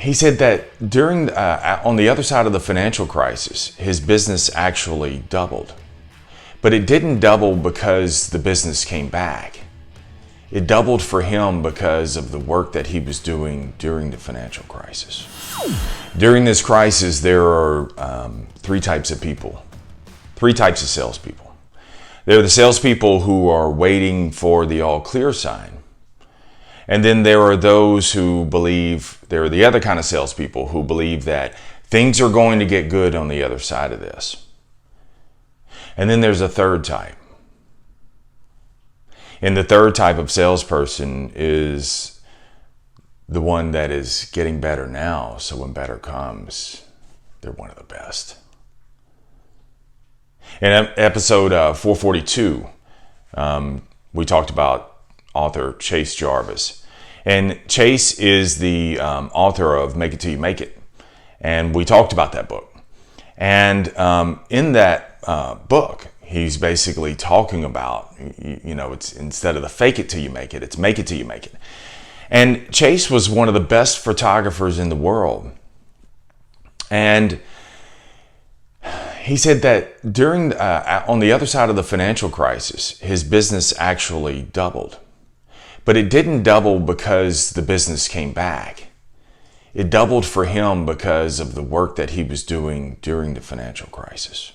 He said that during on the other side of the financial crisis, his business actually doubled. But it didn't double because the business came back. It doubled for him because of the work that he was doing during the financial crisis. During this crisis, there are three types of people, three types of salespeople. There are the salespeople who are waiting for the all clear sign. And then there are those who believe, there are the other kind of salespeople who believe that things are going to get good on the other side of this. And then there's a third type. And the third type of salesperson is the one that is getting better now, so when better comes, they're one of the best. In episode 442, we talked about author Chase Jarvis. And Chase is the author of Make It Till You Make It. And we talked about that book. And in that book, he's basically talking about, it's instead of the fake it till you make it, it's make it till you make it. And Chase was one of the best photographers in the world. And he said that during on the other side of the financial crisis, his business actually doubled. But it didn't double because the business came back. It doubled for him because of the work that he was doing during the financial crisis.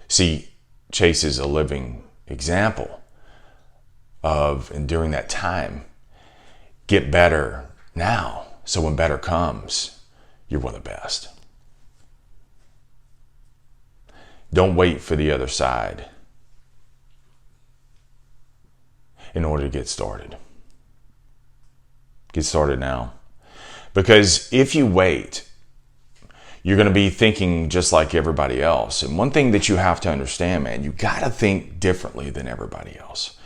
See, Chase is a living example of, and during that time, get better now, so when better comes, you're one of the best. Don't wait for the other side in order to get started. Get started now. Because if you wait, you're going to be thinking just like everybody else. And one thing that you have to understand, man, you got to think differently than everybody else.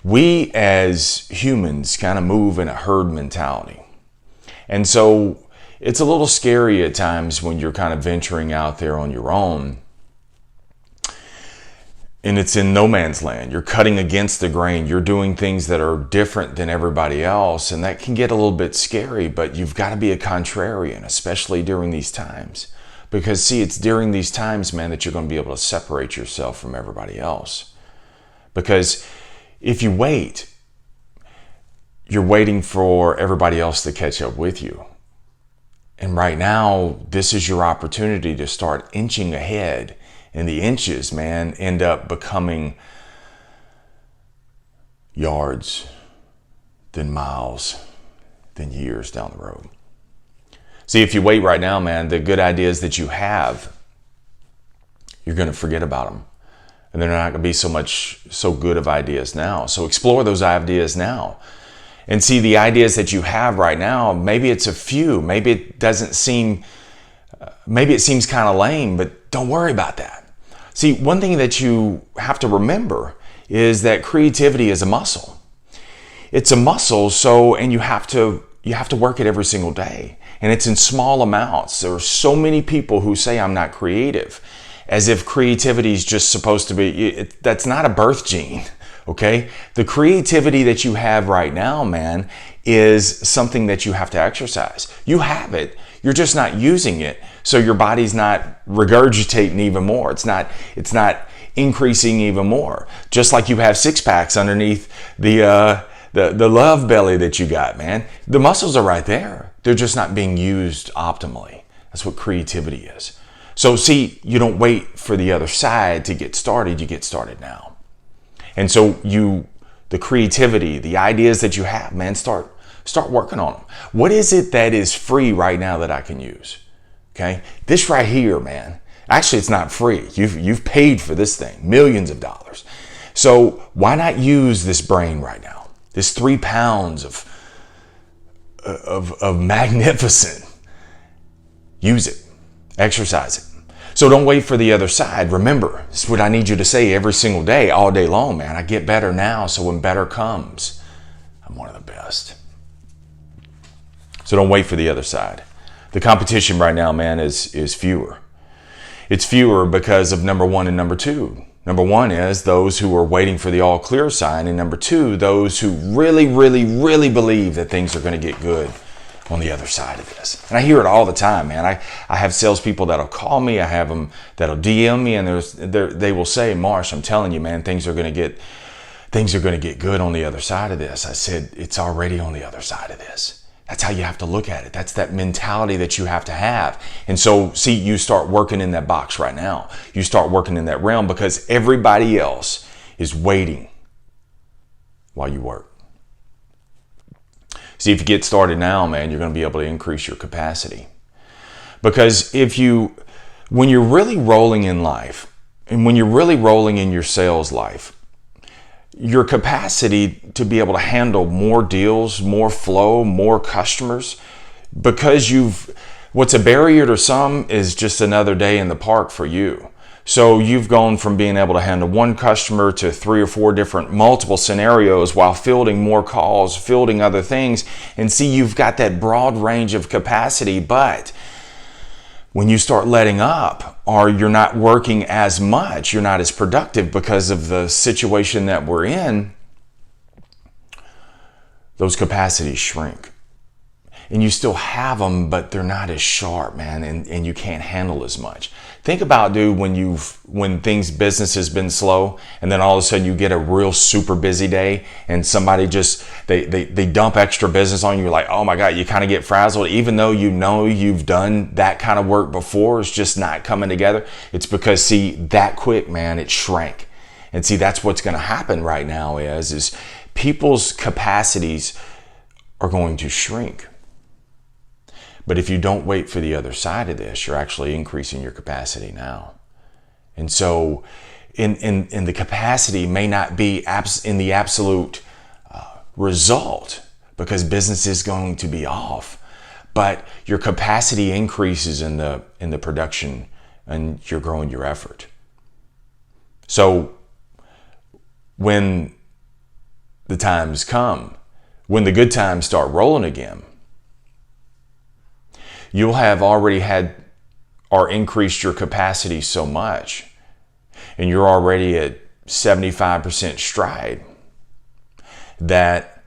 We as humans kind of move in a herd mentality. And so it's a little scary at times when you're kind of venturing out there on your own. And it's in no man's land. You're cutting against the grain. You're doing things that are different than everybody else. And that can get a little bit scary, but you've got to be a contrarian, especially during these times. Because see, it's during these times, man, that you're going to be able to separate yourself from everybody else. Because if you wait, you're waiting for everybody else to catch up with you. And right now, this is your opportunity to start inching ahead. And the inches, man, end up becoming yards, then miles, then years down the road. See, if you wait right now, man, the good ideas that you have, you're going to forget about them. And they're not going to be so good of ideas now. So explore those ideas now. And see, the ideas that you have right now, maybe it's a few. Maybe it doesn't seem, maybe it seems kind of lame, but don't worry about that. See, one thing that you have to remember is that creativity is a muscle. It's a muscle, and you have to work it every single day. And it's in small amounts. There are so many people who say I'm not creative, as if creativity is just supposed to be, that's not a birth gene, okay? The creativity that you have right now, man, is something that you have to exercise. You have it. You're just not using it, so your body's not regurgitating even more. It's not increasing even more. Just like you have six packs underneath the love belly that you got, man. The muscles are right there. They're just not being used optimally. That's what creativity is. So see, you don't wait for the other side to get started. You get started now. And so the creativity, the ideas that you have, man, start working on them. What is it that is free right now that I can use? Okay, this right here, man. Actually, it's not free. You've paid for this thing, millions of dollars. So why not use this brain right now? This 3 pounds of magnificent. Use it, exercise it. So don't wait for the other side. Remember, this is what I need you to say every single day, all day long, man. I get better now, so when better comes, I'm one of the best. So don't wait for the other side. The competition right now, man, is fewer. It's fewer because of number one and number two. Number one is those who are waiting for the all clear sign. And number two, those who really, really, really believe that things are going to get good on the other side of this. And I hear it all the time, man. I have salespeople that'll call me. I have them that'll DM me, and they will say, Marsh, I'm telling you, man, things are going to get good on the other side of this. I said, it's already on the other side of this. That's how you have to look at it. That's that mentality that you have to have. And so, see, you start working in that box right now. You start working in that realm because everybody else is waiting while you work. See, if you get started now, man, you're going to be able to increase your capacity. Because when you're really rolling in life, and when you're really rolling in your sales life, your capacity to be able to handle more deals, more flow, more customers, because what's a barrier to some is just another day in the park for you. So you've gone from being able to handle one customer to 3 or 4 different multiple scenarios while fielding more calls, fielding other things. And see, you've got that broad range of capacity, but when you start letting up or you're not working as much, you're not as productive because of the situation that we're in, those capacities shrink. And you still have them, but they're not as sharp, man, and you can't handle as much. Think about, dude, when business has been slow, and then all of a sudden you get a real super busy day, and somebody just they dump extra business on you. You're like, oh my God, you kind of get frazzled, even though you know you've done that kind of work before. It's just not coming together. It's because, see, that quick, man, it shrank. And see, that's what's going to happen right now is people's capacities are going to shrink. But if you don't wait for the other side of this, you're actually increasing your capacity now. And so in the capacity may not be in the absolute result because business is going to be off, but your capacity increases in the production and you're growing your effort. So when the times come, when the good times start rolling again, you'll have already had or increased your capacity so much, and you're already at 75% stride, that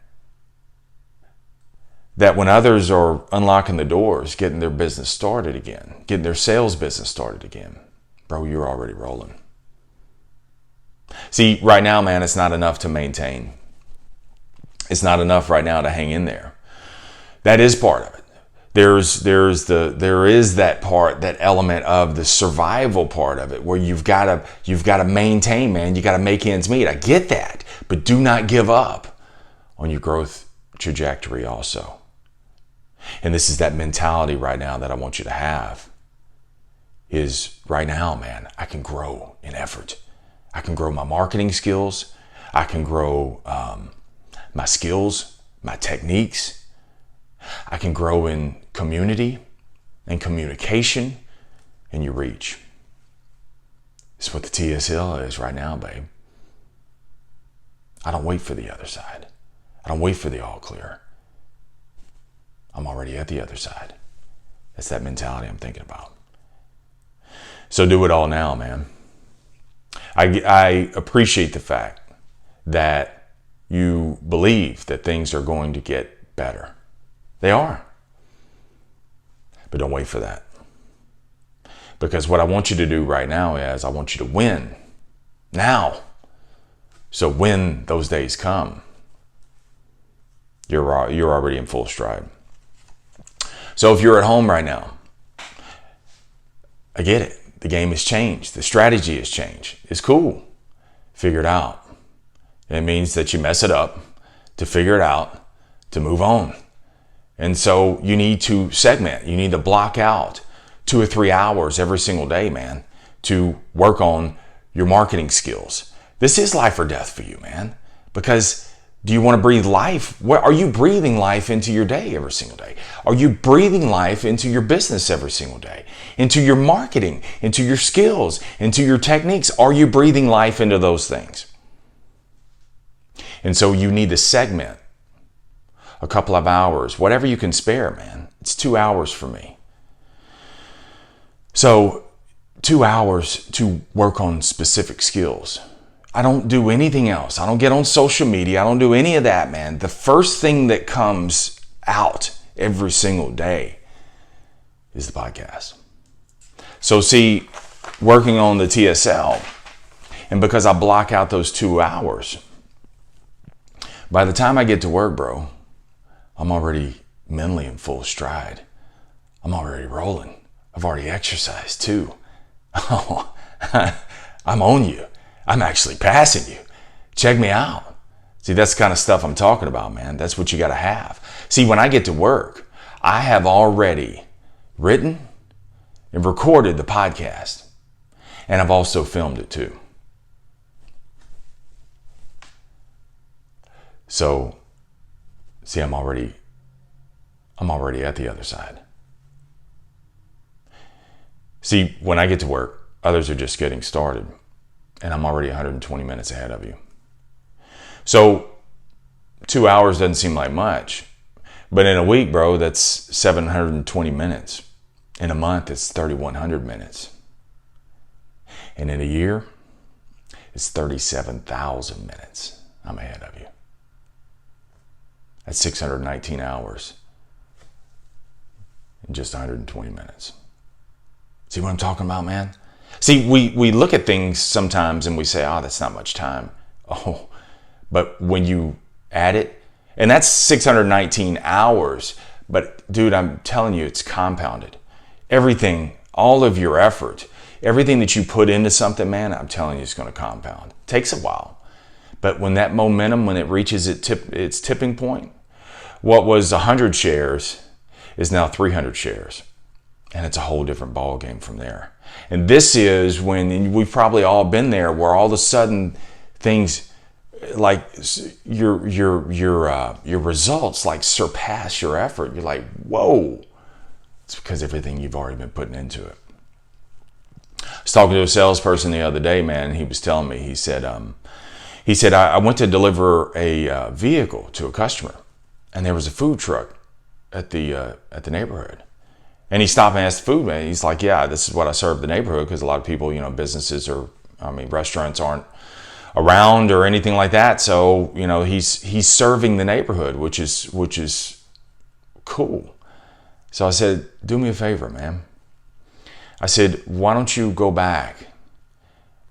when others are unlocking the doors, getting their business started again, getting their sales business started again, bro, you're already rolling. See, right now, man, it's not enough to maintain. It's not enough right now to hang in there. That is part of it. There is that part, that element of the survival part of it, where you've got to maintain, man. You got to make ends meet. I get that, but do not give up on your growth trajectory also. And this is that mentality right now that I want you to have. Is right now, man, I can grow in effort. I can grow my marketing skills. I can grow my skills, my techniques. I can grow in community and communication and your reach. It's what the TSL is right now, babe. I don't wait for the other side. I don't wait for the all clear. I'm already at the other side. That's that mentality I'm thinking about. So do it all now, man. I appreciate the fact that you believe that things are going to get better. They are. But don't wait for that. Because what I want you to do right now is I want you to win now. So when those days come, you're already in full stride. So if you're at home right now, I get it. The game has changed. The strategy has changed. It's cool. Figure it out. It means that you mess it up to figure it out, to move on. And so you need to segment. You need to block out 2 or 3 hours every single day, man, to work on your marketing skills. This is life or death for you, man, because do you want to breathe life? Are you breathing life into your day every single day? Are you breathing life into your business every single day? Into your marketing, into your skills, into your techniques? Are you breathing life into those things? And so you need to segment a couple of hours, whatever you can spare, man. It's 2 hours for me. So 2 hours to work on specific skills. I don't do anything else. I don't get on social media. I don't do any of that, man. The first thing that comes out every single day is the podcast. So see, working on the TSL, and because I block out those 2 hours, by the time I get to work, bro, I'm already mentally in full stride. I'm already rolling. I've already exercised too. Oh, I'm on you. I'm actually passing you. Check me out. See, that's the kind of stuff I'm talking about, man. That's what you got to have. See, when I get to work, I have already written and recorded the podcast. And I've also filmed it too. So, see, I'm already at the other side. See, when I get to work, others are just getting started. And I'm already 120 minutes ahead of you. So 2 hours doesn't seem like much. But in a week, bro, that's 720 minutes. In a month, it's 3,100 minutes. And in a year, it's 37,000 minutes. I'm ahead of you. That's 619 hours in just 120 minutes. See what I'm talking about, man? See, we look at things sometimes and we say, oh, that's not much time. Oh, but when you add it, and that's 619 hours, but dude, I'm telling you, it's compounded. Everything, all of your effort, everything that you put into something, man, I'm telling you, it's going to compound. It takes a while. But when that momentum, when it reaches its tipping point, what was 100 shares is now 300 shares. And it's a whole different ball game from there. And this is when we've probably all been there, where all of a sudden things like your results like surpass your effort. You're like, whoa. It's because everything you've already been putting into it. I was talking to a salesperson the other day, man, and he was telling me, he said, I went to deliver a vehicle to a customer, and there was a food truck at the neighborhood. And he stopped and asked the food man. He's like, yeah, this is what I serve the neighborhood, because a lot of people, businesses restaurants aren't around or anything like that. So, he's serving the neighborhood, which is cool. So I said, do me a favor, man. I said, why don't you go back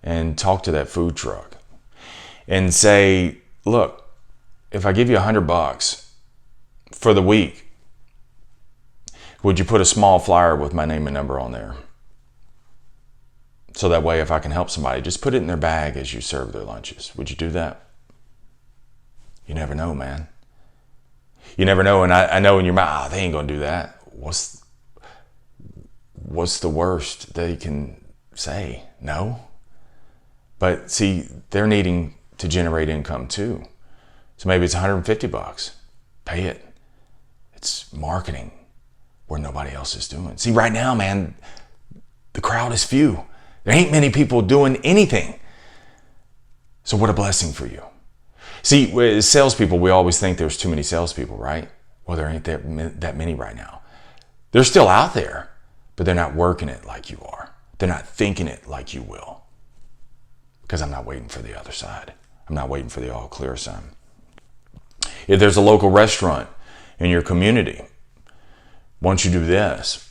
and talk to that food truck and say, look, if I give you $100 for the week, would you put a small flyer with my name and number on there? So that way, if I can help somebody, just put it in their bag as you serve their lunches. Would you do that? You never know, man. You never know. And I know in your mind, they ain't going to do that. What's the worst they can say? No. But see, they're needing to generate income too. So maybe it's $150. Pay it. It's marketing where nobody else is doing. See, right now, man, the crowd is few. There ain't many people doing anything. So what a blessing for you. See, as salespeople, we always think there's too many salespeople, right? Well, there ain't that many right now. They're still out there, but they're not working it like you are. They're not thinking it like you will. Because I'm not waiting for the other side. I'm not waiting for the all clear sign. If there's a local restaurant in your community, once you do this,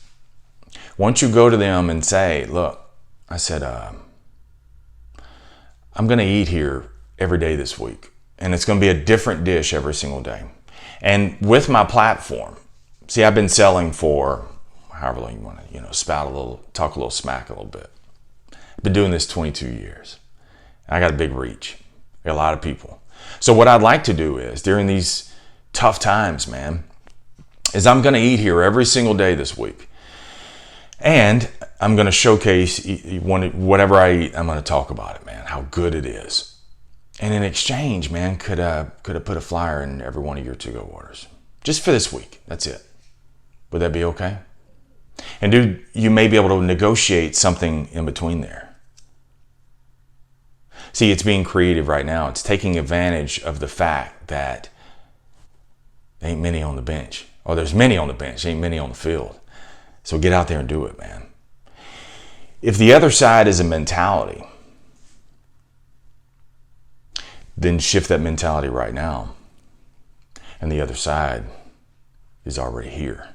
once you go to them and say, look, I said, I'm going to eat here every day this week. And it's going to be a different dish every single day. And with my platform, see, I've been selling for however long you want to, talk a little smack a little bit. I've been doing this 22 years. I got a big reach. I got a lot of people. So what I'd like to do is, during these tough times, man, is I'm going to eat here every single day this week. And I'm going to showcase whatever I eat. I'm going to talk about it, man, how good it is. And in exchange, man, could I put a flyer in every one of your to-go orders? Just for this week. That's it. Would that be okay? And dude, you may be able to negotiate something in between there. See, it's being creative right now. It's taking advantage of the fact that there ain't many on the bench. Or there's many on the bench, ain't many on the field. So get out there and do it, man. If the other side is a mentality, then shift that mentality right now. And the other side is already here.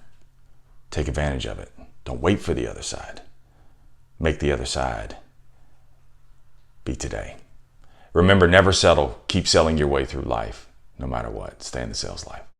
Take advantage of it. Don't wait for the other side. Make the other side be today. Remember, never settle. Keep selling your way through life, no matter what. Stay in the sales life.